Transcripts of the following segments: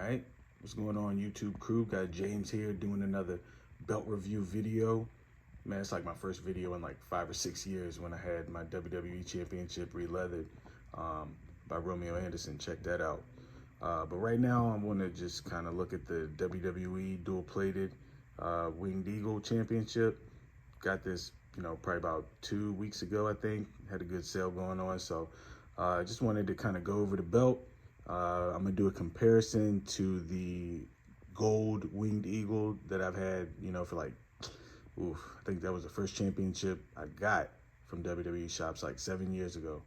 right, what's going on, YouTube crew? Got James here doing another belt review video. Man, it's like my first video in like 5 or 6 years when I had my WWE Championship re-leathered by Romeo Anderson. Check that out. But right now, I want to just kind of look at the WWE dual-plated Winged Eagle Championship. Got this, probably about 2 weeks ago, I think. Had a good sale going on, so I just wanted to kind of go over the belt. I'm gonna do a comparison to the gold Winged Eagle that I've had, for like, I think that was the first championship I got from WWE shops like 7 years ago.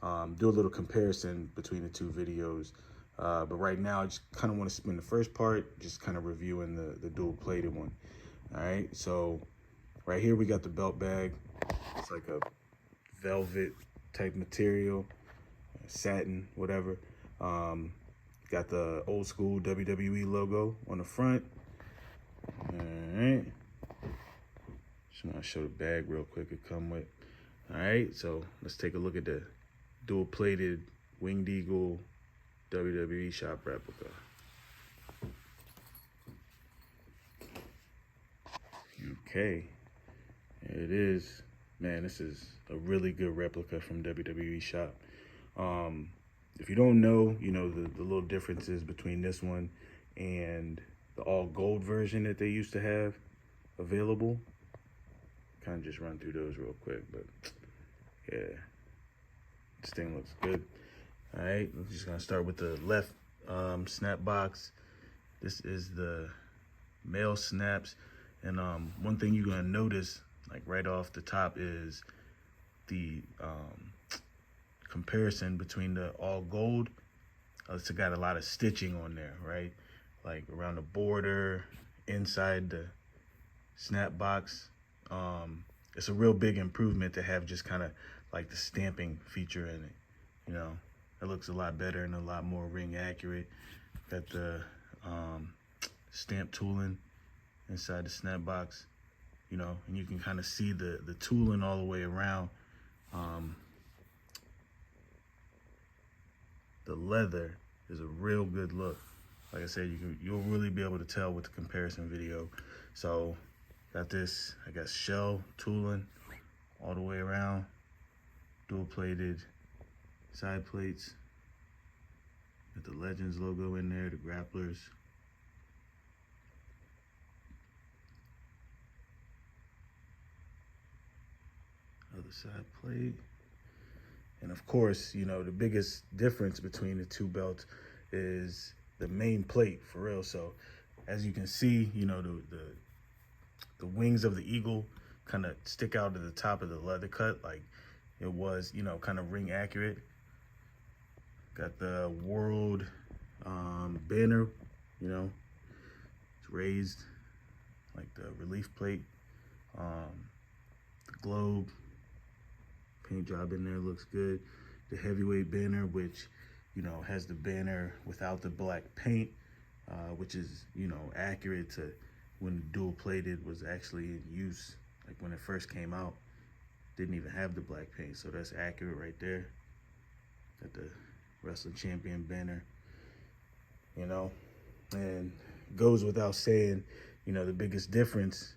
Do a little comparison between the two videos. But right now, I just kind of want to spend the first part just kind of reviewing the dual plated one. All right, so right here we got the belt bag. It's like a velvet type material, satin, whatever. Got the old school WWE logo on the front. All right. Just want to show the bag real quick it come with. All right, so let's take a look at the dual plated Winged Eagle WWE shop replica. Okay, there it is. Man, this is a really good replica from WWE shop. If you don't know, the little differences between this one and the all gold version that they used to have available. Kind of just run through those real quick, but yeah, this thing looks good. All right, I'm just gonna start with the left snap box. This is the male snaps, and one thing you're gonna notice, like right off the top, is the comparison between the all gold. It's got a lot of stitching on there, right? Like around the border, inside the snap box. It's a real big improvement to have just kind of like the stamping feature in it. It looks a lot better and a lot more ring accurate. Got the stamp tooling inside the snap box, and you can kind of see the tooling all the way around. The leather is a real good look. Like I said, you'll really be able to tell with the comparison video. So got this, I guess, shell tooling all the way around, dual plated side plates. Got the Legends logo in there, the grapplers. Other side plate. And of course, the biggest difference between the two belts is the main plate, for real. So as you can see, the wings of the eagle kind of stick out to the top of the leather cut, like it was, kind of ring accurate. Got the world banner, it's raised, like the relief plate. The globe paint job in there looks good. The heavyweight banner, which has the banner without the black paint, which is accurate to when the dual plated was actually in use. Like when it first came out, didn't even have the black paint, so that's accurate right there. Got the wrestling champion banner, and goes without saying, the biggest difference,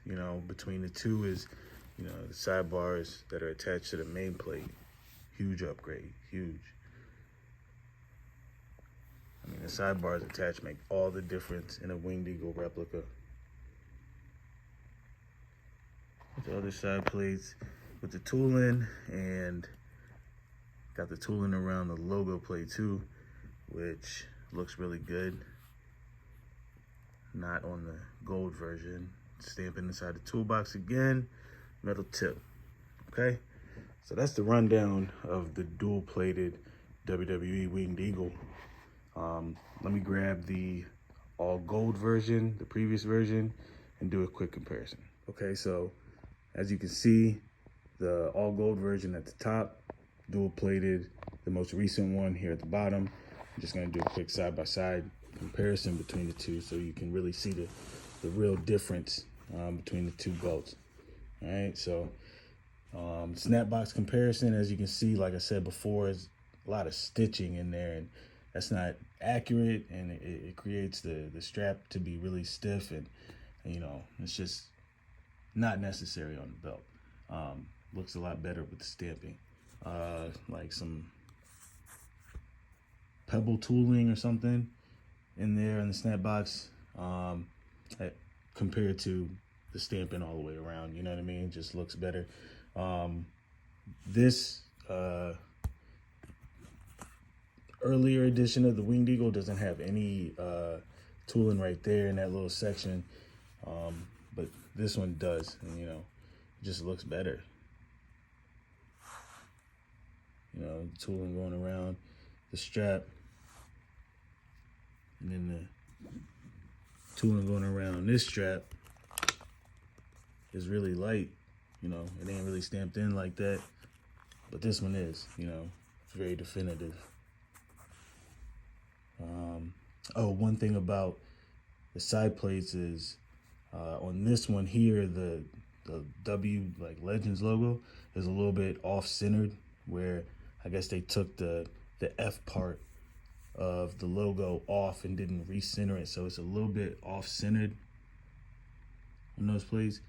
between the two is, the sidebars that are attached to the main plate. Huge upgrade, huge. I mean, the sidebars attached make all the difference in a Winged Eagle replica. The other side plates with the tooling, and got the tooling around the logo plate too, which looks really good. Not on the gold version. Stamping inside the toolbox again, metal tip. Okay, so that's the rundown of the dual plated WWE Winged Eagle. Let me grab the all gold version, the previous version, and do a quick comparison. Okay, so as you can see, the all gold version at the top, dual plated, the most recent one here at the bottom. I'm just gonna do a quick side-by-side comparison between the two so you can really see the real difference between the two belts. All right, so snap box comparison, as you can see, like I said before, is a lot of stitching in there, and that's not accurate, and it creates the strap to be really stiff, and you know, it's just not necessary on the belt. Looks a lot better with the stamping. Like some pebble tooling or something in there in the snap box, compared to the stamping all the way around. You know what I mean? Just looks better. This earlier edition of the Winged Eagle doesn't have any tooling right there in that little section, but this one does, and you know, it just looks better. You know, the tooling going around the strap, and then the tooling going around this strap is really light. You know, it ain't really stamped in like that, but this one is, you know, it's very definitive. Oh, one thing about the side plates is on this one here, the W, like Legends logo, is a little bit off-centered, where I guess they took the F part of the logo off and didn't recenter it, so it's a little bit off-centered on those plates.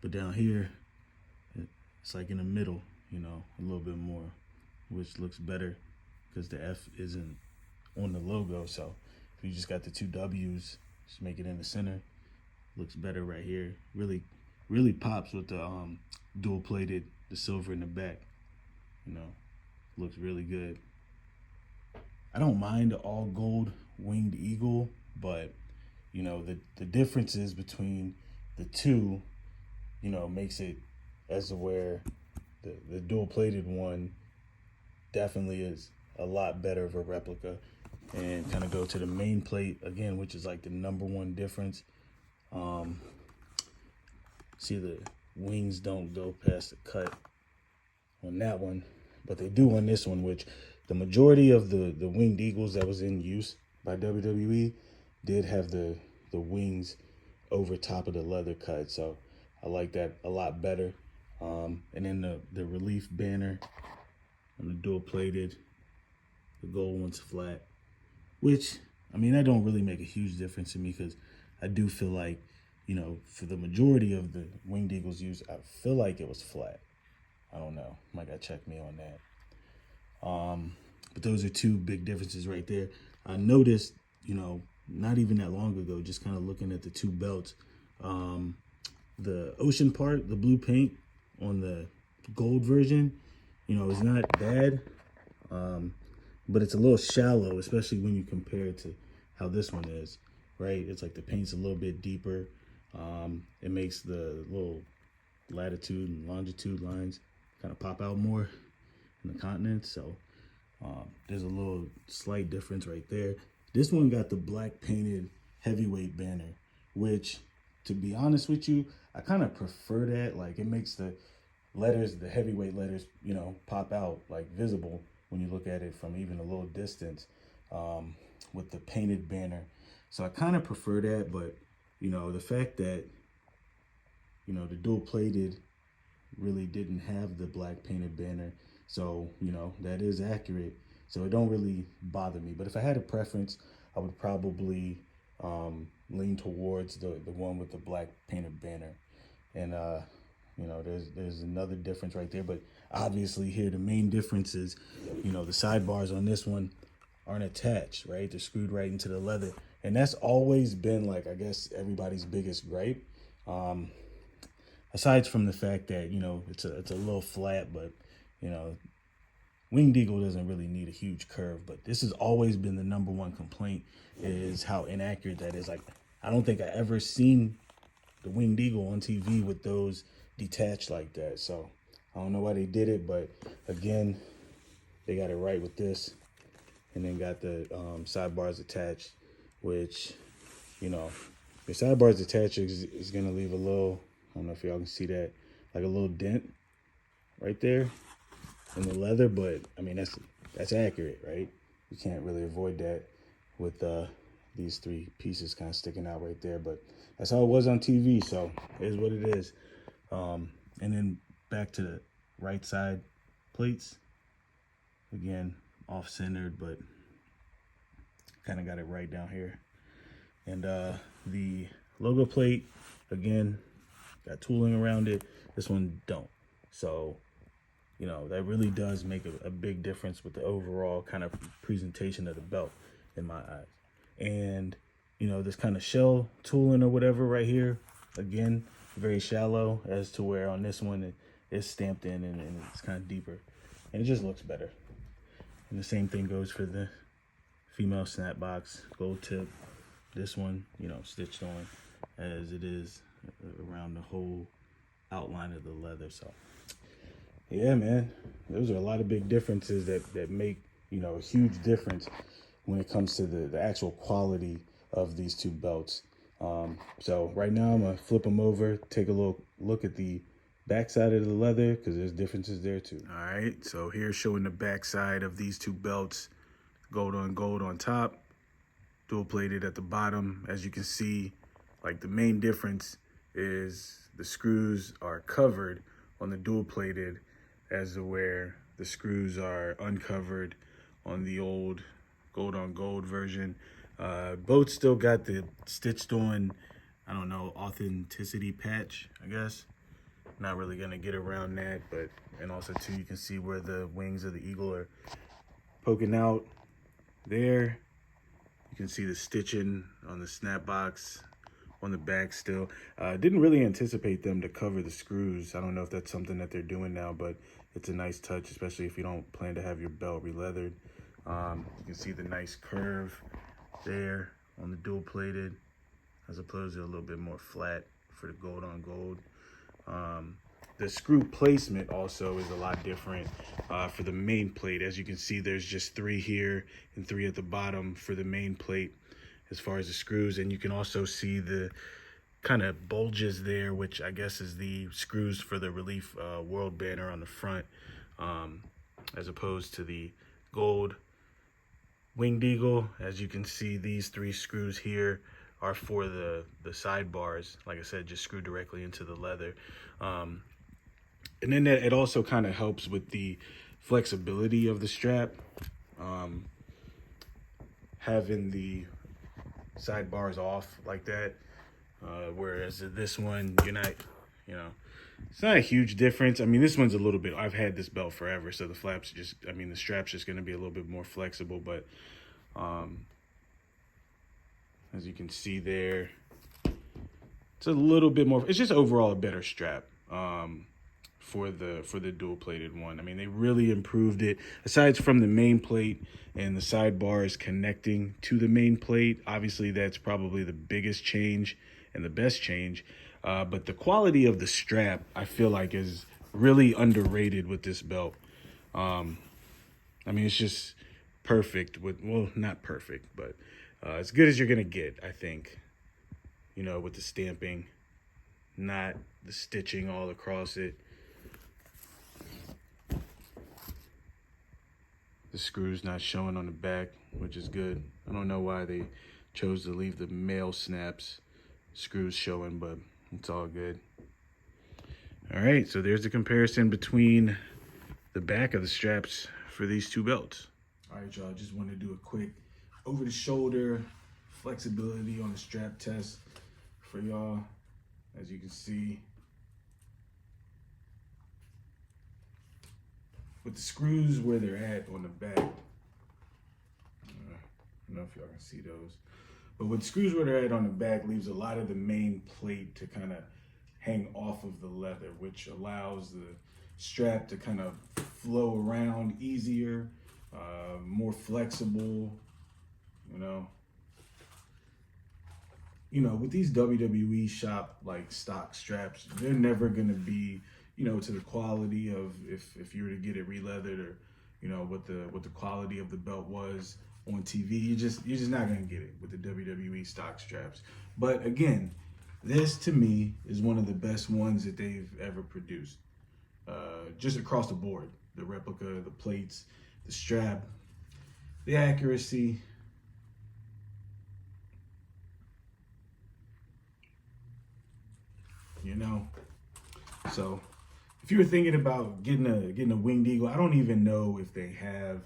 But down here, it's like in the middle, you know, a little bit more, which looks better because the F isn't on the logo. So if you just got the two W's, just make it in the center, looks better right here. Really pops with the dual plated, the silver in the back. You know, looks really good. I don't mind the all gold Winged Eagle, but you know, the differences between the two, you know, makes it as to where the dual plated one definitely is a lot better of a replica. And kind of go to the main plate again, which is like the #1 difference. See, the wings don't go past the cut on that one, but they do on this one, which the majority of the Winged Eagles that was in use by WWE did have the wings over top of the leather cut. So I like that a lot better. And then the relief banner on the dual plated, the gold one's flat, which, I mean, that don't really make a huge difference to me, because I do feel like, you know, for the majority of the Winged Eagles use, I feel like it was flat. I don't know. Might gotta check me on that. But those are two big differences right there. I noticed, you know, not even that long ago, just kind of looking at the two belts, the ocean part, the blue paint on the gold version, you know, is not bad, but it's a little shallow, especially when you compare it to how this one is, right? It's like the paint's a little bit deeper. It makes the little latitude and longitude lines kind of pop out more in the continents. So there's a little slight difference right there. This one got the black painted heavyweight banner, which, to be honest with you, I kind of prefer that. Like, it makes the letters, the heavyweight letters, you know, pop out, like visible when you look at it from even a little distance, with the painted banner. So I kind of prefer that, but you know, the fact that, you know, the dual plated really didn't have the black painted banner, so you know, that is accurate, so it don't really bother me. But if I had a preference, I would probably lean towards the one with the black painted banner. And you know, there's another difference right there, but obviously here the main difference is, you know, the sidebars on this one aren't attached, right? They're screwed right into the leather, and that's always been, like, I guess everybody's biggest gripe. Aside from the fact that, you know, it's a little flat, but you know, Winged Eagle doesn't really need a huge curve. But this has always been the #1 complaint, is how inaccurate that is. Like, I don't think I ever seen the Winged Eagle on TV with those detached like that. So I don't know why they did it, but again, they got it right with this. And then got the sidebars attached, which, you know, the sidebars attached is gonna leave a little, I don't know if y'all can see that, like a little dent right there in the leather, but I mean, that's accurate, right? You can't really avoid that with these three pieces kind of sticking out right there, but that's how it was on TV, so it is what it is. And then back to the right side plates, again, off-centered, but Kind of got it right down here. And the logo plate, again, got tooling around it. This one don't. So, you know, that really does make a big difference with the overall kind of presentation of the belt in my eyes. And, you know, this kind of shell tooling or whatever right here, again, very shallow, as to where on this one it's stamped in and it's kind of deeper. And it just looks better. And the same thing goes for the female snap box, gold tip. This one, you know, stitched on as it is around the whole outline of the leather. So yeah, man, those are a lot of big differences that make, you know, a huge difference when it comes to the actual quality of these two belts. So right now I'm gonna flip them over, take a little look at the backside of the leather, because there's differences there too. All right, so here's showing the backside of these two belts, gold on top, dual plated at the bottom. As you can see, like, the main difference is the screws are covered on the dual plated, as to where the screws are uncovered on the old gold on gold version. Both still got the stitched on, I don't know, authenticity patch, I guess. Not really gonna get around that, but, and also too, you can see where the wings of the eagle are poking out there. You can see the stitching on the snap box on the back still. Didn't really anticipate them to cover the screws. I don't know if that's something that they're doing now, but it's a nice touch, especially if you don't plan to have your belt re-leathered. You can see the nice curve there on the dual plated, as opposed to a little bit more flat for the gold on gold. The screw placement also is a lot different for the main plate. As you can see, there's just 3 here and 3 at the bottom for the main plate as far as the screws. And you can also see the kind of bulges there, which I guess is the screws for the Relief World banner on the front, as opposed to the gold Winged Eagle. As you can see, these 3 screws here are for the sidebars. Like I said, just screw directly into the leather. And then it also kind of helps with the flexibility of the strap. Having the sidebars off like that, whereas this one, you're not, you know, it's not a huge difference. I mean, this one's a little bit, I've had this belt forever, so the flaps just, I mean, the strap's just going to be a little bit more flexible, but as you can see there, it's a little bit more, it's just overall a better strap for the dual plated one. I mean, they really improved it. Aside from the main plate and the sidebars connecting to the main plate, obviously that's probably the biggest change and the best change. But the quality of the strap, I feel like, is really underrated with this belt. I mean, it's just perfect with, well, not perfect, but as good as you're gonna get, I think, you know, with the stamping, not the stitching all across it. The screws not showing on the back, which is good. I don't know why they chose to leave the male snaps screws showing, but it's all good. All right, so there's the comparison between the back of the straps for these two belts. All right, y'all, just wanted to do a quick over the shoulder flexibility on the strap test for y'all. As you can see, with the screws where they're at on the back, I don't know if y'all can see those, but with screws where they're at on the back leaves a lot of the main plate to kind of hang off of the leather, which allows the strap to kind of flow around easier, more flexible, you know. You know, with these WWE shop like stock straps, they're never gonna be, you know, to the quality of if you were to get it re-leathered, or, you know, what the quality of the belt was on TV. You're just not gonna get it with the WWE stock straps. But again, this to me is one of the best ones that they've ever produced. Just across the board, the replica, the plates, the strap, the accuracy. You know, so if you were thinking about getting a Winged Eagle, I don't even know if they have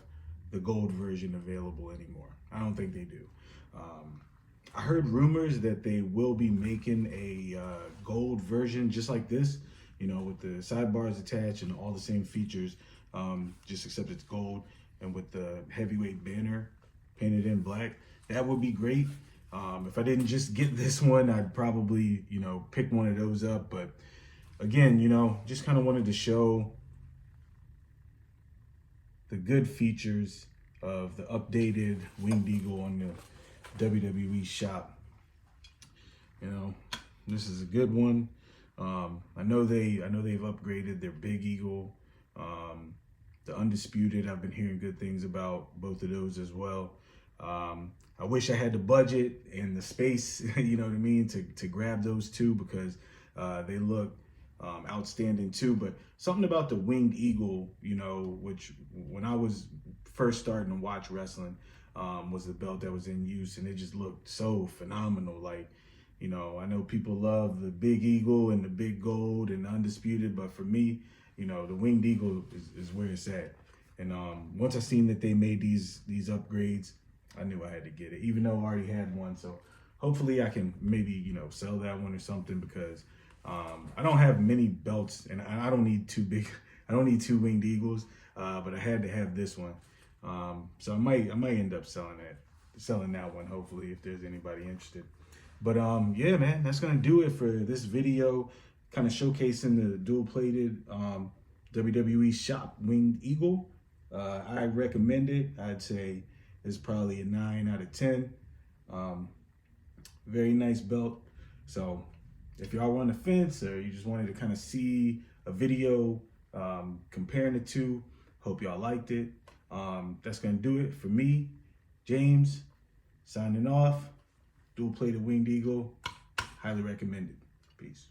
the gold version available anymore. I don't think they do. I heard rumors that they will be making a gold version just like this, you know, with the sidebars attached and all the same features, just except it's gold and with the heavyweight banner painted in black. That would be great. If I didn't just get this one, I'd probably, you know, pick one of those up. But again, you know, just kind of wanted to show the good features of the updated Winged Eagle on the WWE shop. You know, this is a good one. I know they've upgraded their Big Eagle, the Undisputed. I've been hearing good things about both of those as well. I wish I had the budget and the space, you know what I mean, to grab those two, because they look outstanding too. But something about the Winged Eagle, you know, which when I was first starting to watch wrestling, was the belt that was in use, and it just looked so phenomenal. Like, you know, I know people love the Big Eagle and the Big Gold and the Undisputed, but for me, you know, the Winged Eagle is where it's at. And once I seen that they made these upgrades, I knew I had to get it, even though I already had one. So hopefully I can maybe, you know, sell that one or something, because I don't have many belts, and I don't need two two Winged Eagles, but I had to have this one. So I might end up selling that one, hopefully, if there's anybody interested. But yeah, man, that's gonna do it for this video, kind of showcasing the dual plated WWE shop Winged Eagle. I recommend it. I'd say it's probably a 9 out of 10. Very nice belt. So if y'all were on the fence, or you just wanted to kind of see a video comparing the two, hope y'all liked it. That's gonna do it for me, James, signing off. Dual plated Winged Eagle, highly recommended. Peace.